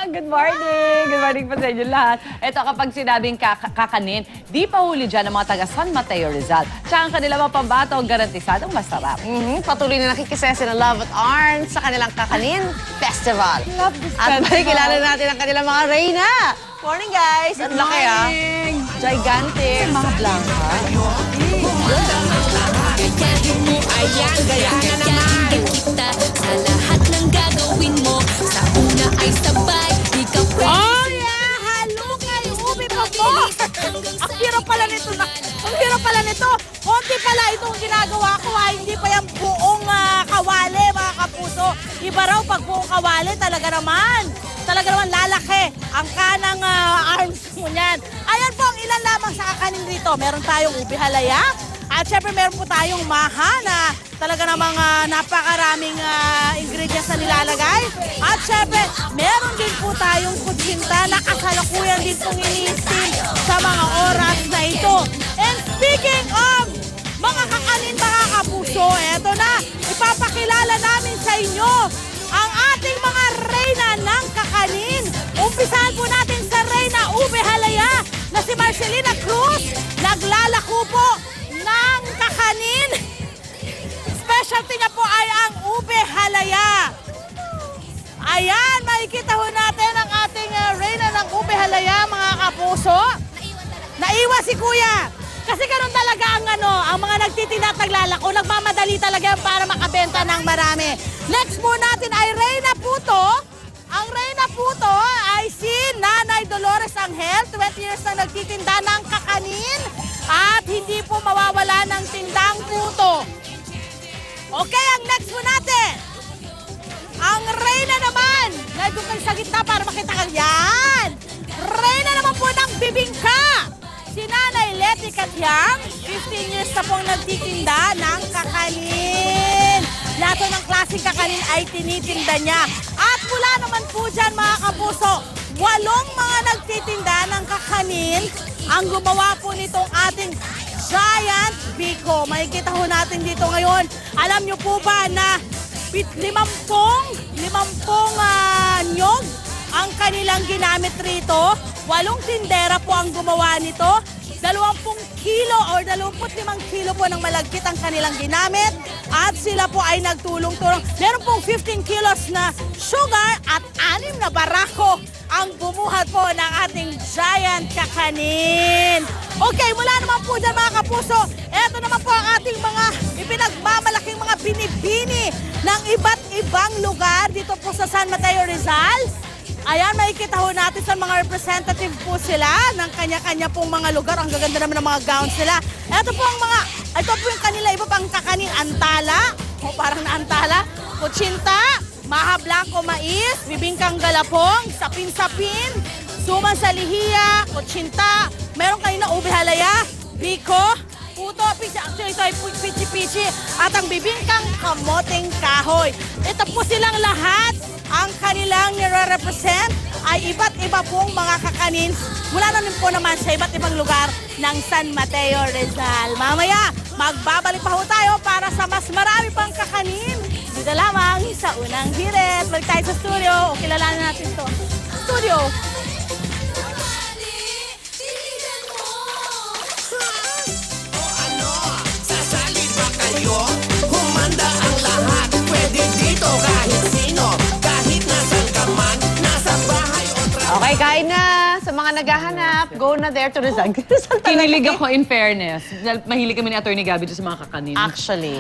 Good morning! Good morning po sa inyo lahat. Ito, kapag sinabing kakanin, di pa huli dyan ang mga taga San Mateo Rizal. Tsaka ang kanilang mga pambato ang garantisadong masarap. Patuloy na nakikisaya na Love at Arms sa kanilang Kakanin Festival. Love this At festival. makikilala natin ang kanilang mga reyna. Morning, guys! Ang laki, ah. Gigantic. Mga blanca. Ayan, gayahin na naman kita sa lahat ng gagawin mo. Sa una ay sabay, ikaw pwede. Oh yeah! Halo kay Ubi pa po! Ang hirap pala nito. Ang hirap pala nito. Konti pala itong ginagawa ko. Hindi pa yung buong kawali, mga kapuso. Iba raw pag buong kawali, talaga naman lalaki ang kanang arms mo niyan. Ayan po ang ilan lamang sa kakanin rito. Meron tayong ubi halaya. At syempre meron po tayong maha na talaga namang napakaraming ingredients na nilalagay. At syempre meron din po tayong kutsinta na kasalukuyan din pong ini-steam sa mga oras na ito. And speaking of mga kakanin, mga kapuso, eto na, ipapakilala namin sa inyo ang ating mga reyna ng kakanin. Umpisahan po natin sa reyna ube halaya na si Marcelina Cruz. Naglalako po ng kakanin. Specialty niya po ay ang ube halaya. Ayan, makikita ho natin ang ating reyna ng ube halaya, mga kapuso. Naiwan si Kuya. Kasi ganun talaga ang mga nagtitinda at naglalako. Nagmamadali talaga para makabenta ng marami. Next po natin ay Reyna Puto. Ang Reyna Puto ay si Nanay Dolores Angel. 20 years na nagtitinda ng kakanin. At hindi po mawawala ng tindang puto. Okay, ang next po natin. Ang Reyna naman. Nandun kayo sa gitna para makita kang yan. Reyna naman po ng bibingka. Si Nanay Leti Katyang, 15 years na pong nagtitinda ng kakanin. Lahat ng klaseng kakanin ay tinitinda niya. At mula naman po dyan, mga kapuso, 8 mga nagtitinda ng kakanin ang gumawa po nitong ating Giant Biko. Makikita ho natin dito ngayon. Alam niyo po ba na 50 nyog ang kanilang ginamit rito? 8 tindera po ang gumawa nito. 20 kilo or 25 kilo po ng malagkit ang kanilang ginamit. At sila po ay nagtulong-tulong. Meron pong 15 kilos na sugar at 6 na barako ang bumuhat po ng ating giant kakanin. Okay, mula naman po dyan, mga kapuso, eto naman po ang ating mga ipinagmamalaking mga binibini ng iba't ibang lugar dito po sa San Mateo Rizal. Ayan, makikita ho natin sa mga representative po sila ng kanya-kanya pong mga lugar. Ang gaganda naman ng mga gowns nila. Ito po yung kanila iba pang kakanin. Antala, o parang naantala. Kutsinta, maha blanco mais, bibingkang galapong, sapin-sapin, suman sa lihiya, kutsinta. Meron kanina ube halaya, biko, puto, actually ito ay pichi-pichi, at ang bibingkang kamoting kahoy. Ito po silang lahat. Ang kanilang nire-represent ay iba't iba pong mga kakanin mula na rin po naman sa iba't ibang lugar ng San Mateo Rizal. Mamaya, magbabalik pa ho tayo para sa mas marami pang kakanin. Dito lamang sa unang hirit. Balik tayo sa studio. O kilalanin natin ito. Studio. Sasali ba kayo? Humanda ang lahat. Pwede dito kahit sino. Okay, kain na. Sa mga naghahanap, go na there to Rizal. Kinilig ako in fairness. Dahil mahilig kami ni Atty. Gabby sa mga kakanin. Actually.